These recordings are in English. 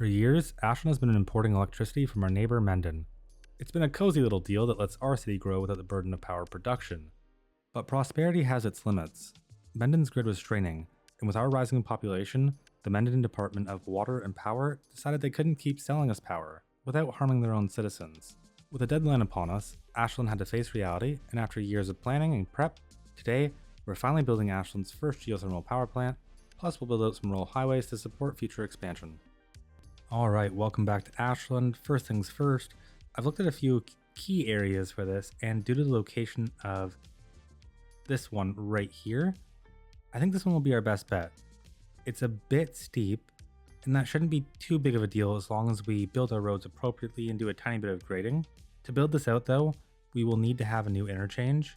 For years, Ashland has been importing electricity from our neighbor Mendon. It's been a cozy little deal that lets our city grow without the burden of power production. But prosperity has its limits. Mendon's grid was straining, and with our rising population, the Mendon Department of Water and Power decided they couldn't keep selling us power without harming their own citizens. With a deadline upon us, Ashland had to face reality, and after years of planning and prep, today, we're finally building Ashland's first geothermal power plant, plus we'll build out some rural highways to support future expansion. Alright, welcome back to Ashland. First things first, I've looked at a few key areas for this, and due to the location of this one right here, I think this one will be our best bet. It's a bit steep, and that shouldn't be too big of a deal as long as we build our roads appropriately and do a tiny bit of grading. To build this out though, we will need to have a new interchange,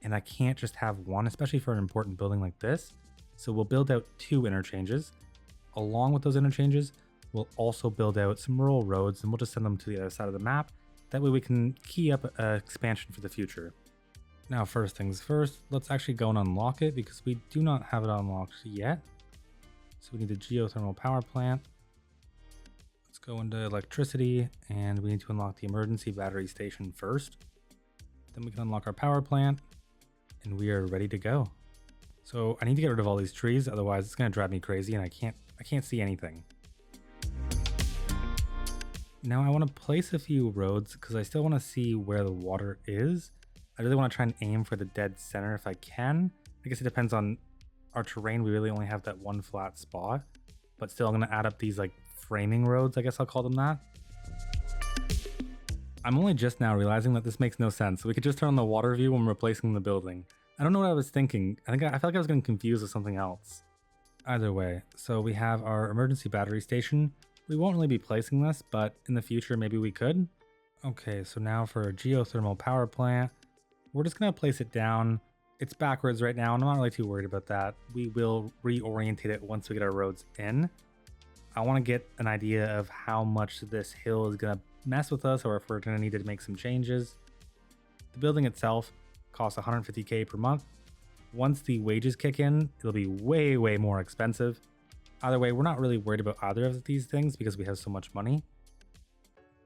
and I can't just have one, especially for an important building like this. So we'll build out two interchanges. Along with those interchanges, we'll also build out some rural roads, and we'll just send them to the other side of the map. That way we can key up expansion for the future. Now first things first, let's actually go and unlock it because we do not have it unlocked yet. So we need the geothermal power plant. Let's go into electricity, and we need to unlock the emergency battery station first. Then we can unlock our power plant, and we are ready to go. So I need to get rid of all these trees, otherwise it's going to drive me crazy and I can't see anything. Now I want to place a few roads because I still want to see where the water is. I really want to try and aim for the dead center if I can. I guess it depends on our terrain. We really only have that one flat spot, but still I'm going to add up these like framing roads, I guess I'll call them that. I'm only just now realizing that this makes no sense. We could just turn on the water view when we're replacing the building. I don't know what I was thinking. I feel like I was getting confused with something else. Either way, so we have our emergency battery station. We won't really be placing this, but in the future maybe we could. Okay, so now for a geothermal power plant, we're just going to place it down. It's backwards right now, and I'm not really too worried about that. We will reorientate it once we get our roads in. I want to get an idea of how much this hill is going to mess with us, or if we're going to need to make some changes. The building itself costs $150K per month. Once the wages kick in, it'll be way more expensive. Either way, we're not really worried about either of these things because we have so much money.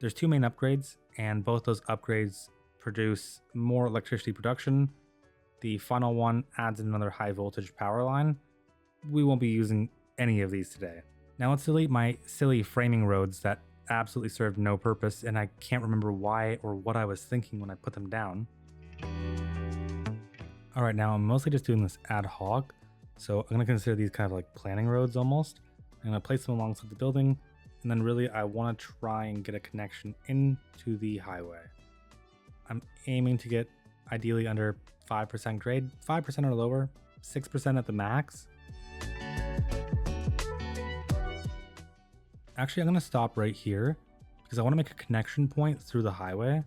There's two main upgrades, and both those upgrades produce more electricity production. The final one adds another high voltage power line. We won't be using any of these today. Now let's delete my silly framing roads that absolutely served no purpose, and I can't remember why or what I was thinking when I put them down. Alright, now I'm mostly just doing this ad hoc. So I'm going to consider these kind of like planning roads almost. I'm going to place them alongside the building, and then really I want to try and get a connection into the highway. I'm aiming to get ideally under 5% grade, 5% or lower, 6% at the max. Actually, I'm going to stop right here because I want to make a connection point through the highway.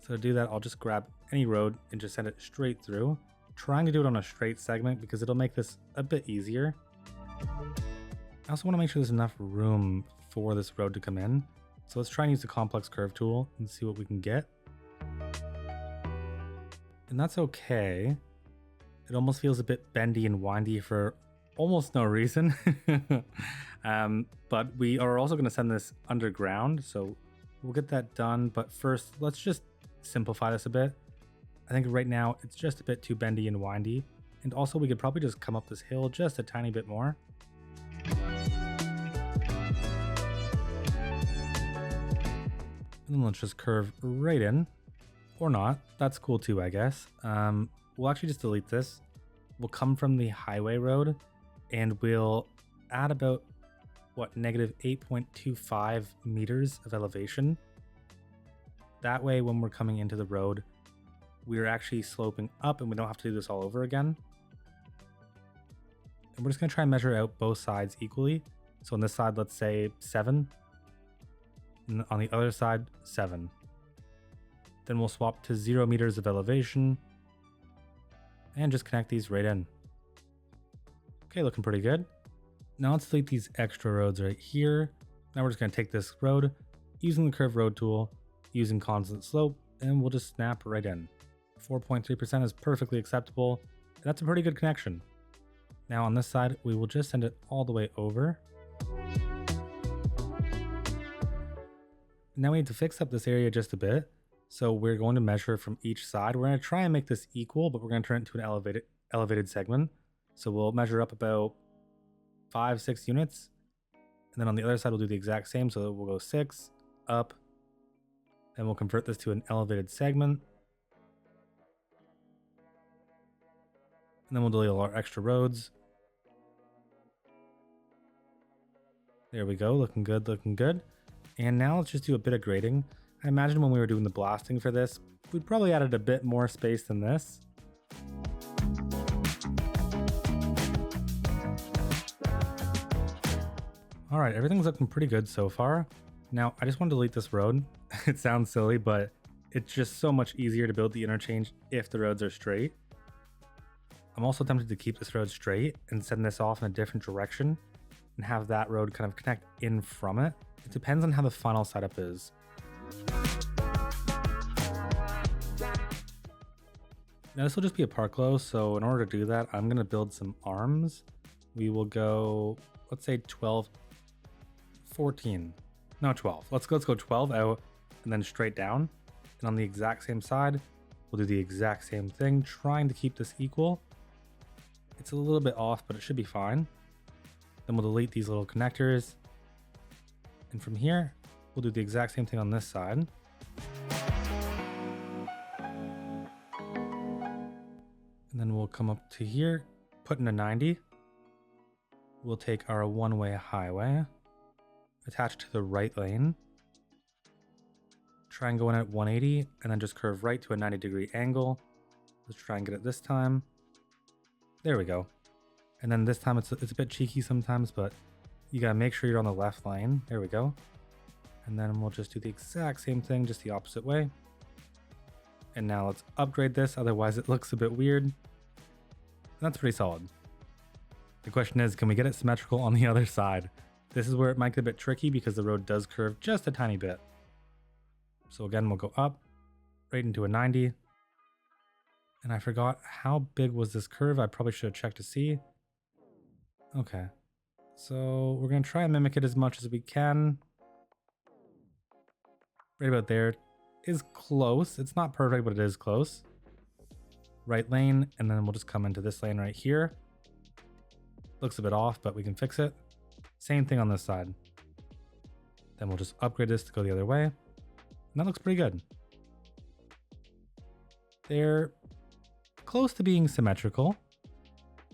So to do that, I'll just grab any road and just send it straight through. Trying to do it on a straight segment because it'll make this a bit easier. I also want to make sure there's enough room for this road to come in. So let's try and use the complex curve tool and see what we can get. And that's okay. It almost feels a bit bendy and windy for almost no reason. But we are also going to send this underground, so we'll get that done. But first, let's just simplify this a bit. I think right now it's just a bit too bendy and windy, and also we could probably just come up this hill just a tiny bit more. And then let's just curve right in, or not. That's cool too, I guess. We'll actually just delete this. We'll come from the highway road, and we'll add about, negative 8.25 meters of elevation. That way, when we're coming into the road, we're actually sloping up and we don't have to do this all over again. And we're just going to try and measure out both sides equally. So on this side, let's say 7. And on the other side, 7. Then we'll swap to 0 meters of elevation and just connect these right in. Okay, looking pretty good. Now let's delete these extra roads right here. Now we're just going to take this road using the curve road tool, using constant slope, and we'll just snap right in. 4.3% is perfectly acceptable. That's a pretty good connection. Now on this side, we will just send it all the way over. Now we need to fix up this area just a bit. So we're going to measure from each side. We're going to try and make this equal, but we're going to turn it into an elevated segment. So we'll measure up about 5-6 units. And then on the other side, we'll do the exact same. So we'll go 6 up. Then we'll convert this to an elevated segment. And then we'll delete all our extra roads. There we go. Looking good, looking good. And now let's just do a bit of grading. I imagine when we were doing the blasting for this, we'd probably added a bit more space than this. All right, everything's looking pretty good so far. Now, I just want to delete this road. It sounds silly, but it's just so much easier to build the interchange if the roads are straight. I'm also tempted to keep this road straight and send this off in a different direction and have that road kind of connect in from it. It depends on how the final setup is. Now this will just be a park low, so in order to do that, I'm gonna build some arms. We will go, let's say 12, 14, no 12. Let's go 12 out and then straight down. And on the exact same side, we'll do the exact same thing, trying to keep this equal. It's a little bit off, but it should be fine. Then we'll delete these little connectors. And from here, we'll do the exact same thing on this side. And then we'll come up to here, put in a 90. We'll take our one-way highway, attach to the right lane, try and go in at 180, and then just curve right to a 90-degree angle. Let's try and get it this time. There we go. And then this time it's a bit cheeky sometimes, but you gotta make sure you're on the left lane. There we go. And then we'll just do the exact same thing, just the opposite way. And now let's upgrade this, otherwise it looks a bit weird. And that's pretty solid. The question is, can we get it symmetrical on the other side? This is where it might get a bit tricky because the road does curve just a tiny bit. So again, we'll go up, right into a 90. And I forgot how big was this curve. I probably should have checked to see. Okay. So we're going to try and mimic it as much as we can. Right about there is close. It's not perfect, but it is close. Right lane, and then we'll just come into this lane right here. Looks a bit off, but we can fix it. Same thing on this side. Then we'll just upgrade this to go the other way. And that looks pretty good. They're close to being symmetrical.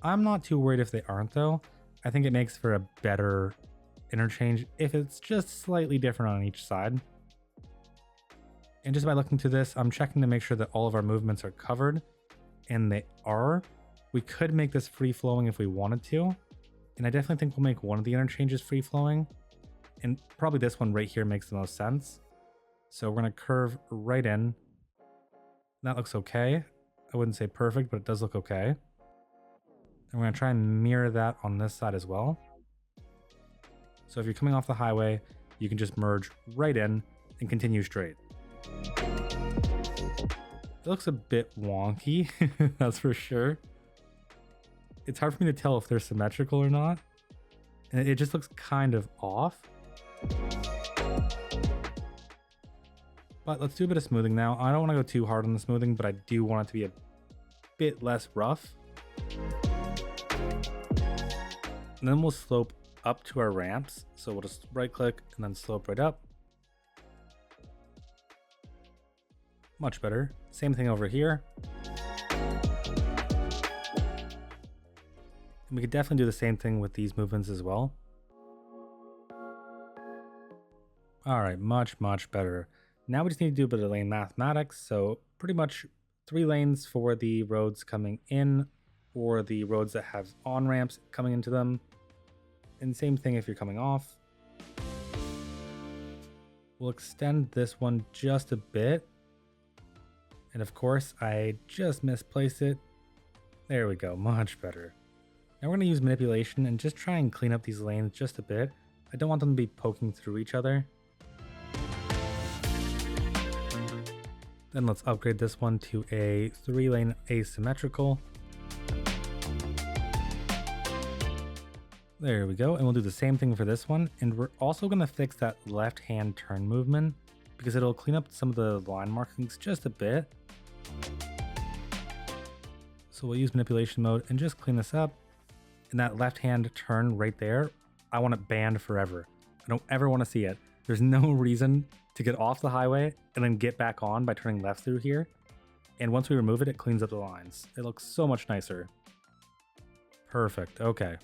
I'm not too worried if they aren't though. I think it makes for a better interchange if it's just slightly different on each side. And just by looking to this, I'm checking to make sure that all of our movements are covered, and they are. We could make this free flowing if we wanted to. And I definitely think we'll make one of the interchanges free flowing. And probably this one right here makes the most sense. So we're gonna curve right in. That looks okay. I wouldn't say perfect, but it does look okay. And we're gonna try and mirror that on this side as well. So if you're coming off the highway, you can just merge right in and continue straight. It looks a bit wonky, that's for sure. It's hard for me to tell if they're symmetrical or not. And it just looks kind of off. But let's do a bit of smoothing now. I don't want to go too hard on the smoothing, but I do want it to be a bit less rough. And then we'll slope up to our ramps. So we'll just right click and then slope right up. Much better. Same thing over here. And we could definitely do the same thing with these movements as well. All right, much better. Now we just need to do a bit of lane mathematics. So pretty much 3 lanes for the roads coming in or the roads that have on-ramps coming into them. And same thing if you're coming off. We'll extend this one just a bit. And of course, I just misplaced it. There we go, much better. Now we're going to use manipulation and just try and clean up these lanes just a bit. I don't want them to be poking through each other. Then let's upgrade this one to a 3-lane asymmetrical. There we go, and we'll do the same thing for this one, and we're also going to fix that left-hand turn movement because it'll clean up some of the line markings just a bit. So we'll use manipulation mode and just clean this up. And that left-hand turn right there, I want it banned forever. I don't ever want to see it. There's no reason to get off the highway and then get back on by turning left through here. And once we remove it, it cleans up the lines. It looks so much nicer. Perfect, okay.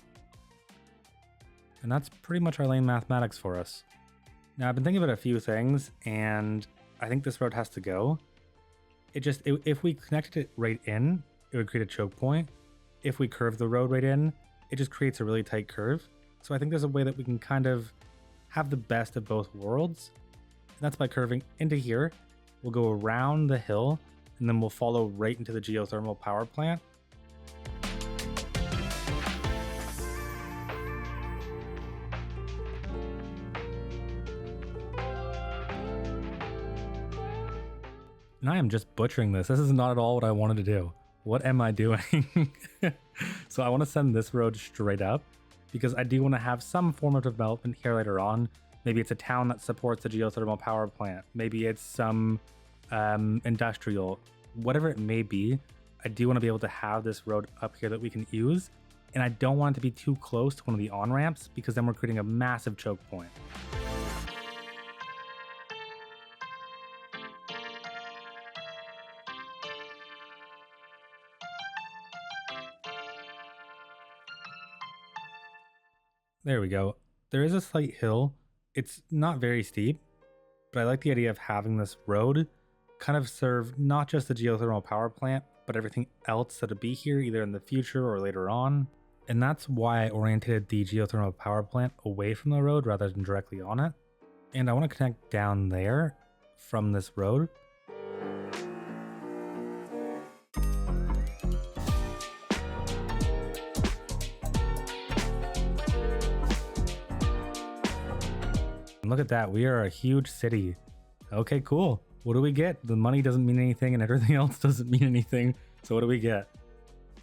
And that's pretty much our lane mathematics for us. Now I've been thinking about a few things, and I think this road has to go. If we connected it right in, it would create a choke point. If we curve the road right in, it just creates a really tight curve. So I think there's a way that we can kind of have the best of both worlds. And that's by curving into here. We'll go around the hill, and then we'll follow right into the geothermal power plant. And I am just butchering this. This is not at all what I wanted to do. What am I doing? So I want to send this road straight up because I do want to have some form of development here later on. Maybe it's a town that supports a geothermal power plant. Maybe it's some industrial, whatever it may be. I do want to be able to have this road up here that we can use. And I don't want it to be too close to one of the on-ramps because then we're creating a massive choke point. There we go. There is a slight hill. It's not very steep, but I like the idea of having this road kind of serve not just the geothermal power plant, but everything else that'll be here either in the future or later on. And that's why I oriented the geothermal power plant away from the road rather than directly on it. And I want to connect down there from this road. And look at that, we are a huge city. Okay, cool. What do we get? The money doesn't mean anything and everything else doesn't mean anything. So what do we get?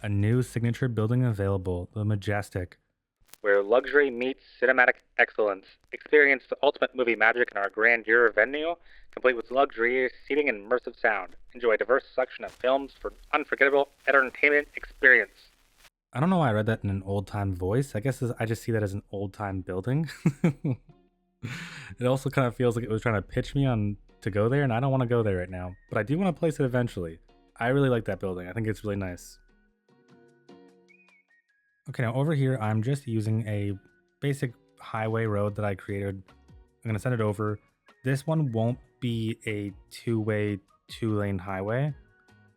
A new signature building available, the Majestic. Where luxury meets cinematic excellence. Experience the ultimate movie magic in our grandeur venue, complete with luxurious seating and immersive sound. Enjoy a diverse selection of films for unforgettable entertainment experience. I don't know why I read that in an old-time voice. I guess I just see that as an old-time building. It also kind of feels like it was trying to pitch me on to go there, and I don't want to go there right now. But I do want to place it eventually. I really like that building. I think it's really nice. Okay, now over here, I'm just using a basic highway road that I created. I'm going to send it over. This one won't be a two-way, two-lane highway.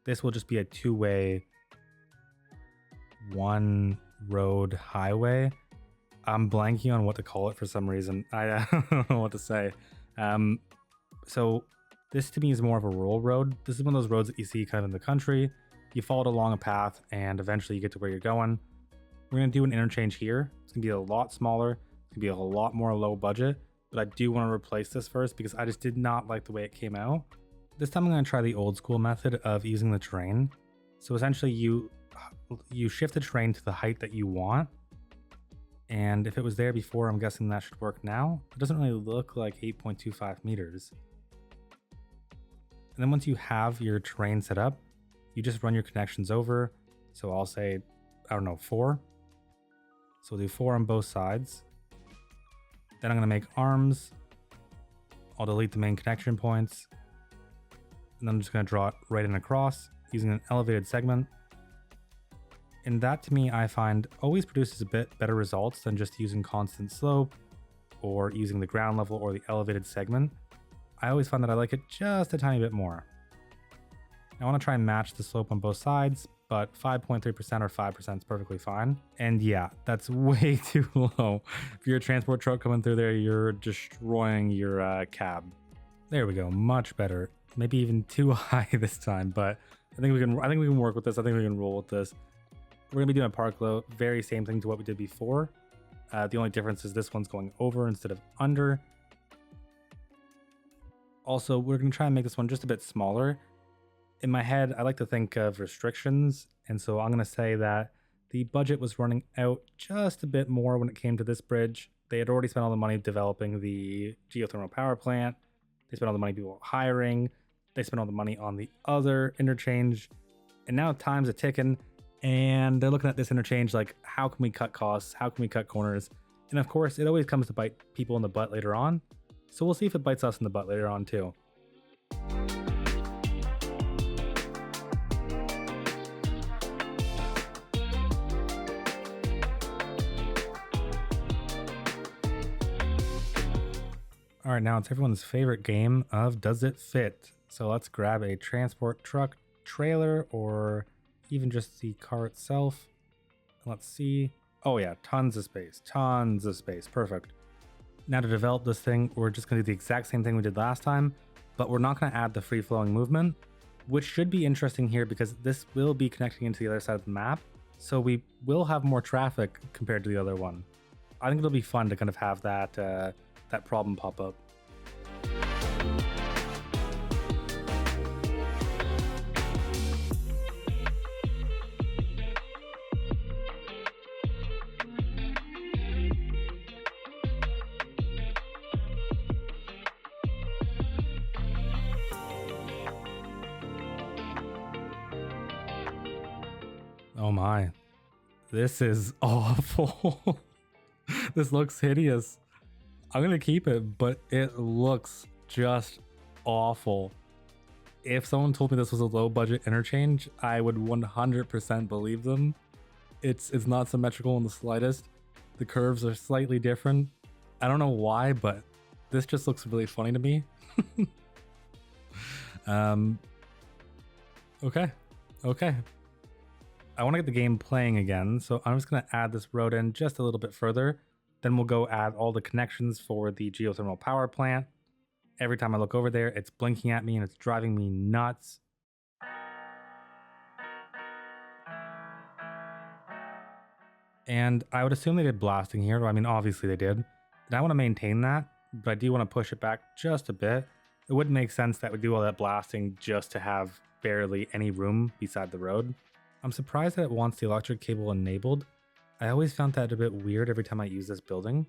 This will just be a two-way, one-road highway. I'm blanking on what to call it for some reason. I don't know what to say. So this to me is more of a rural road. This is one of those roads that you see kind of in the country. You follow it along a path and eventually you get to where you're going. We're going to do an interchange here. It's going to be a lot smaller. It's going to be a lot more low budget. But I do want to replace this first because I just did not like the way it came out. This time I'm going to try the old school method of using the terrain. So essentially you shift the terrain to the height that you want. And if it was there before, I'm guessing that should work now. It doesn't really look like 8.25 meters. And then once you have your terrain set up, you just run your connections over. So I'll say, I don't know, 4. So we'll do 4 on both sides. Then I'm going to make arms. I'll delete the main connection points. And then I'm just going to draw it right in across using an elevated segment. And that to me, I find always produces a bit better results than just using constant slope or using the ground level or the elevated segment. I always find that I like it just a tiny bit more. I want to try and match the slope on both sides, but 5.3% or 5% is perfectly fine. And yeah, that's way too low. If you're a transport truck coming through there, you're destroying your cab. There we go, much better. Maybe even too high this time, but I think we can work with this. I think we can roll with this. We're going to be doing a park low, very same thing to what we did before. The only difference is this one's going over instead of under. Also, we're going to try and make this one just a bit smaller. In my head, I like to think of restrictions, and so I'm going to say that the budget was running out just a bit more when it came to this bridge. They had already spent all the money developing the geothermal power plant. They spent all the money people hiring. They spent all the money on the other interchange. And now time's a ticking. And they're looking at this interchange like, how can we cut costs? How can we cut corners? And of course, it always comes to bite people in the butt later on. So we'll see if it bites us in the butt later on too. All right, now it's everyone's favorite game of Does It Fit? So let's grab a transport truck, trailer, or even just the car itself. Let's see. Oh yeah, tons of space, perfect. Now to develop this thing, we're just gonna do the exact same thing we did last time, but we're not gonna add the free flowing movement, which should be interesting here because this will be connecting into the other side of the map. So we will have more traffic compared to the other one. I think it'll be fun to kind of have that problem pop up. Oh my, this is awful. This looks hideous. I'm gonna keep it, but it looks just awful. If someone told me this was a low budget interchange, I would 100% believe them. It's not symmetrical in the slightest. The curves are slightly different. I don't know why, but this just looks really funny to me. Okay. I want to get the game playing again, so I'm just going to add this road in just a little bit further. Then we'll go add all the connections for the geothermal power plant. Every time I look over there, it's blinking at me and it's driving me nuts. And I would assume they did blasting here. I mean, obviously they did. And I want to maintain that, but I do want to push it back just a bit. It wouldn't make sense that we do all that blasting just to have barely any room beside the road. I'm surprised that it wants the electric cable enabled. I always found that a bit weird every time I use this building.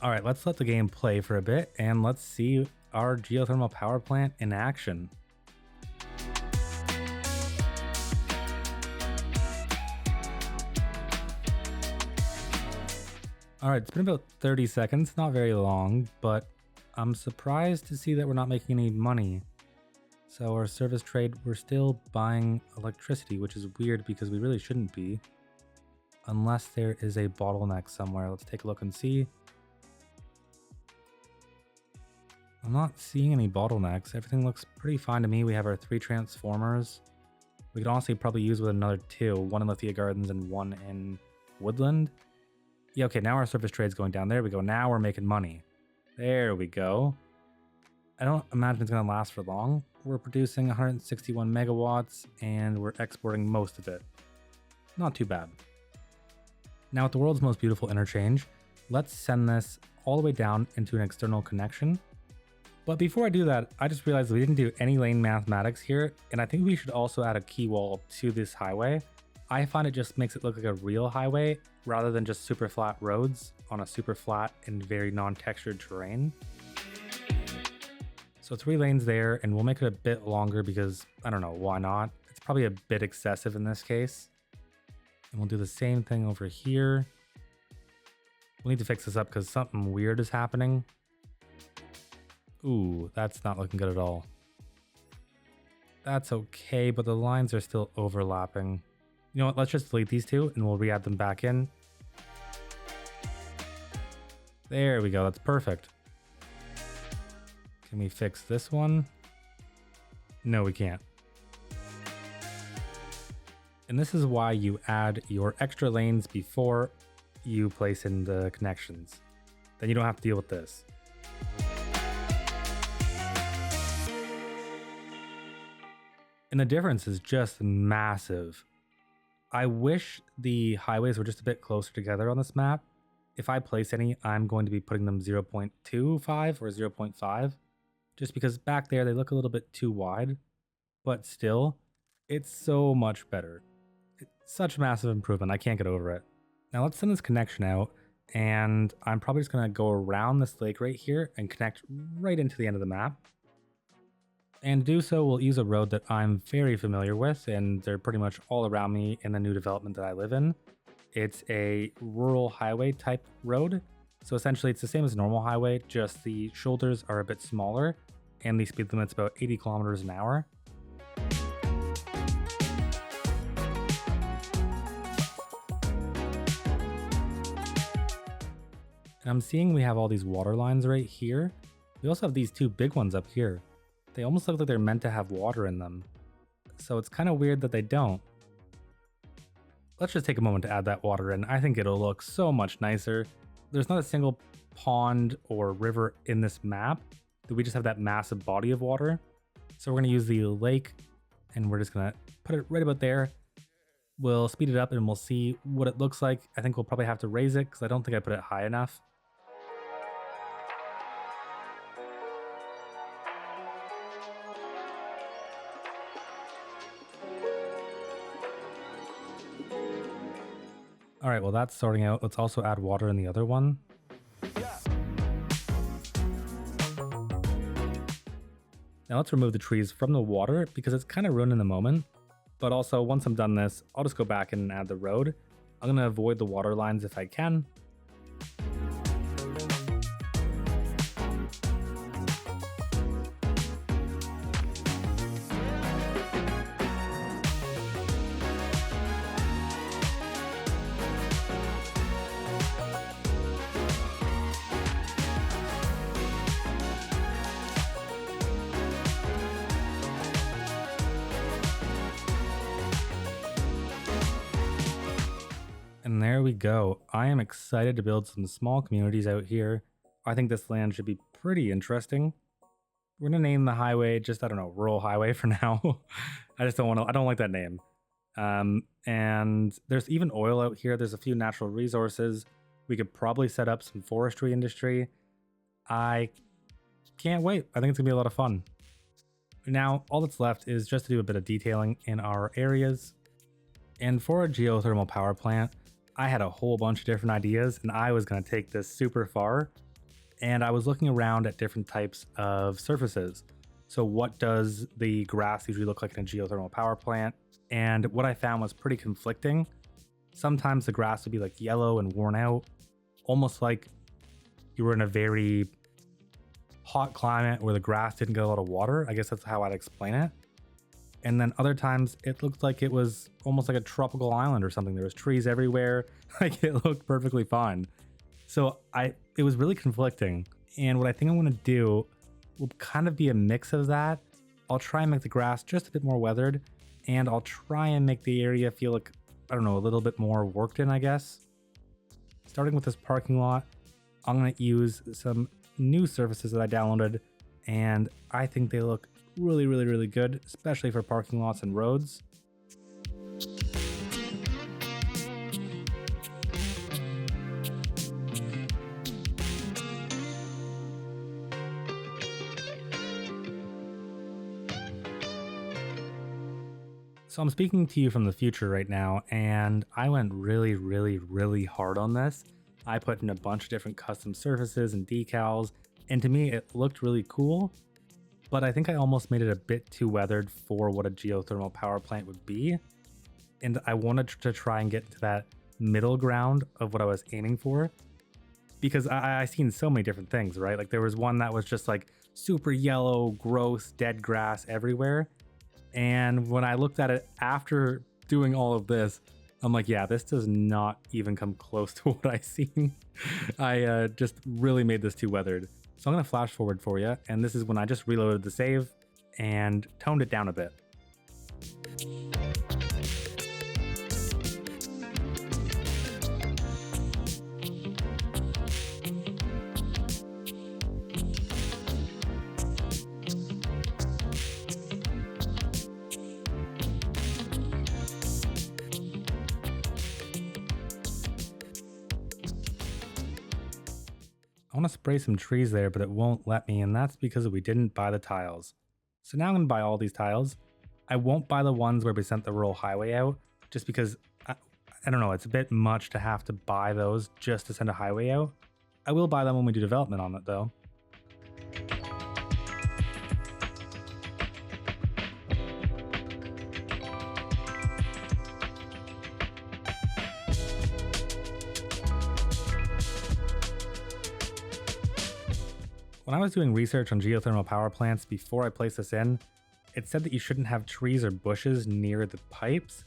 All right, let's let the game play for a bit and let's see our geothermal power plant in action. All right, it's been about 30 seconds, not very long, but I'm surprised to see that we're not making any money. So our service trade, we're still buying electricity, which is weird because we really shouldn't be. Unless there is a bottleneck somewhere. Let's take a look and see. I'm not seeing any bottlenecks. Everything looks pretty fine to me. We have our 3 transformers. We could honestly probably use with another 2. One in Lithia Gardens and one in Woodland. Yeah, okay, now our service trade's going down. There we go. Now we're making money. There we go. I don't imagine it's going to last for long. We're producing 161 megawatts and we're exporting most of it. Not too bad. Now with the world's most beautiful interchange, let's send this all the way down into an external connection. But before I do that, I just realized we didn't do any lane mathematics here, and I think we should also add a key wall to this highway. I find it just makes it look like a real highway rather than just super flat roads on a super flat and very non-textured terrain. So 3 lanes there, and we'll make it a bit longer because, I don't know, why not? It's probably a bit excessive in this case. And we'll do the same thing over here. We'll need to fix this up because something weird is happening. Ooh, that's not looking good at all. That's okay, but the lines are still overlapping. You know what, let's just delete these 2 and we'll re-add them back in. There we go, that's perfect. Can we fix this one? No, we can't. And this is why you add your extra lanes before you place in the connections. Then you don't have to deal with this. And the difference is just massive. I wish the highways were just a bit closer together on this map. If I place any, I'm going to be putting them 0.25 or 0.5. Just because back there they look a little bit too wide. But still, It's so much better. It's such a massive improvement. I can't get over it. Now let's send this connection out, and I'm probably just gonna go around this lake right here and connect right into the end of the map. And to do so, we'll use a road that I'm very familiar with, and they're pretty much all around me in the new development that I live in. It's a rural highway type road. So essentially it's the same as a normal highway, just the shoulders are a bit smaller and the speed limit's about 80 kilometers an hour. And I'm seeing we have all these water lines right here. We also have these two big ones up here. They almost look like they're meant to have water in them. So it's kind of weird that they don't. Let's just take a moment to add that water in. I think it'll look so much nicer. There's not a single pond or river in this map. We just have that massive body of water. So we're gonna use the lake and we're just gonna put it right about there. We'll speed it up and we'll see what it looks like. I think we'll probably have to raise it because I don't think I put it high enough. All right, well that's sorting out. Let's also add water in the other one. Now let's remove the trees from the water because it's kind of ruining the moment. But also once I'm done this, I'll just go back and add the road. I'm gonna avoid the water lines if I can. And there we go. I am excited to build some small communities out here. I think this land should be pretty interesting. We're gonna name the highway just, I don't know, rural highway for now. I just don't like that name. And there's even oil out here. There's a few natural resources. We could probably set up some forestry industry. I can't wait. I think it's gonna be a lot of fun. Now, all that's left is just to do a bit of detailing in our areas. And for a geothermal power plant, I had a whole bunch of different ideas and I was going to take this super far. And I was looking around at different types of surfaces. So what does the grass usually look like in a geothermal power plant? And what I found was pretty conflicting. Sometimes the grass would be like yellow and worn out, almost like you were in a very hot climate where the grass didn't get a lot of water. I guess that's how I'd explain it. And then other times it looked like it was almost like a tropical island or something. There was trees everywhere. Like it looked perfectly fine. So it was really conflicting. And what I think I'm going to do will kind of be a mix of that. I'll try and make the grass just a bit more weathered. And I'll try and make the area feel like, I don't know, a little bit more worked in, I guess. Starting with this parking lot, I'm going to use some new surfaces that I downloaded. And I think they look really good, especially for parking lots and roads. So I'm speaking to you from the future right now, and I went really hard on this. I put in a bunch of different custom surfaces and decals, and to me it looked really cool. But I think I almost made it a bit too weathered for what a geothermal power plant would be. And I wanted to try and get into that middle ground of what I was aiming for. Because I've seen so many different things, right? Like there was one that was just like super yellow, gross, dead grass everywhere. And when I looked at it after doing all of this, I'm like, yeah, this does not even come close to what I seen. I just really made this too weathered. So I'm going to flash forward for you, and this is when I just reloaded the save and toned it down a bit. I want to spray some trees there, but it won't let me, and that's because we didn't buy the tiles. So now I'm going to buy all these tiles, I won't buy the ones where we sent the rural highway out just because I don't know, it's a bit much to have to buy those just to send a highway out. I will buy them when we do development on it though. When I was doing research on geothermal power plants before I placed this in, it said that you shouldn't have trees or bushes near the pipes.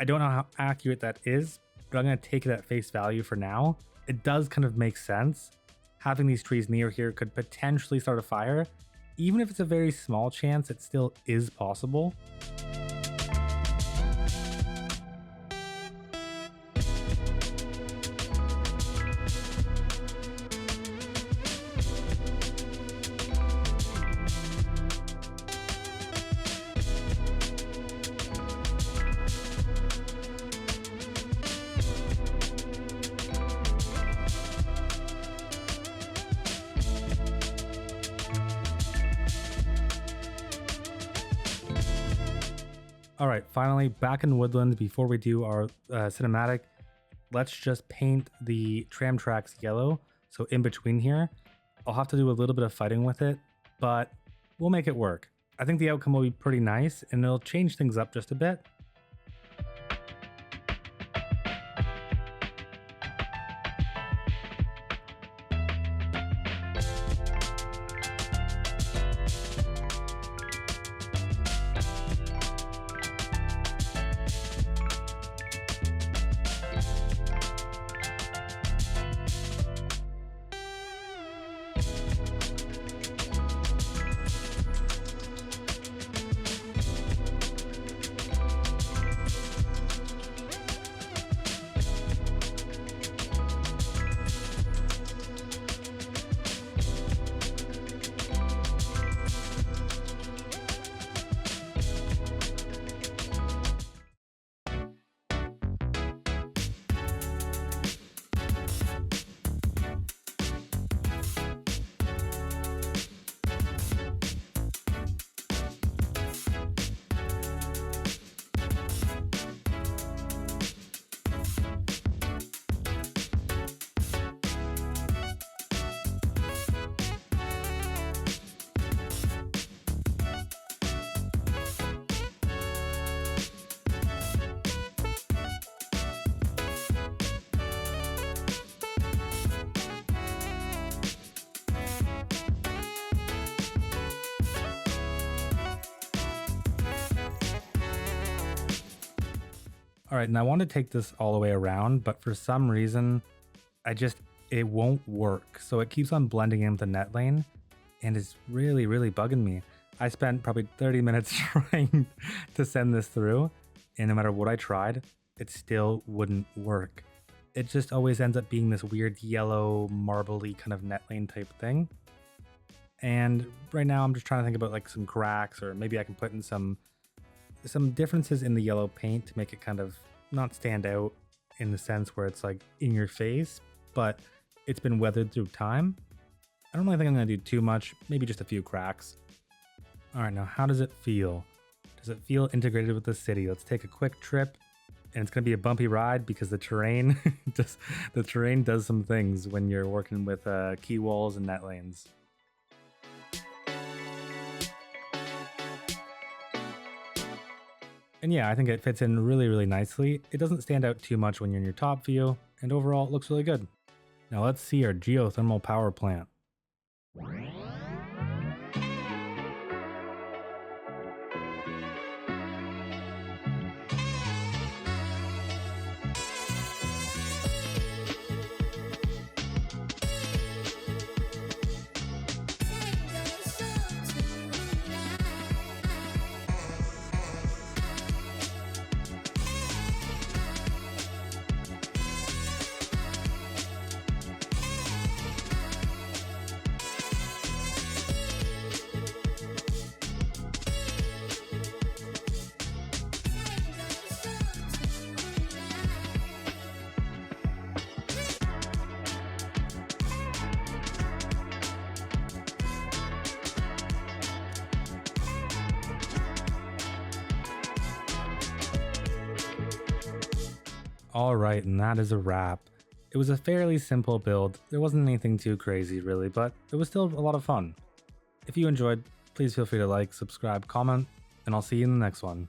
I don't know how accurate that is, but I'm going to take it at face value for now. It does kind of make sense. Having these trees near here could potentially start a fire. Even if it's a very small chance, it still is possible. All right, finally back in Woodland. Before we do our cinematic, let's just paint the tram tracks yellow. So in between here, I'll have to do a little bit of fighting with it, but we'll make it work. I think the outcome will be pretty nice and it'll change things up just a bit. All right, and I want to take this all the way around, but for some reason, it won't work. So it keeps on blending in with the net lane and it's really, really bugging me. I spent probably 30 minutes trying to send this through, and no matter what I tried, it still wouldn't work. It just always ends up being this weird yellow, marbly kind of net lane type thing. And right now I'm just trying to think about like some cracks, or maybe I can put in some differences in the yellow paint to make it kind of not stand out in the sense where it's like in your face, but it's been weathered through time. I don't really think I'm going to do too much, maybe just a few cracks. All right, now how does it feel? Does it feel integrated with the city? Let's take a quick trip, and it's going to be a bumpy ride because the terrain does some things when you're working with key walls and net lanes. And yeah, I think it fits in really, really nicely. It doesn't stand out too much when you're in your top view, and overall it looks really good. Now let's see our geothermal power plant. Alright, and that is a wrap. It was a fairly simple build, there wasn't anything too crazy really, but it was still a lot of fun. If you enjoyed, please feel free to like, subscribe, comment, and I'll see you in the next one.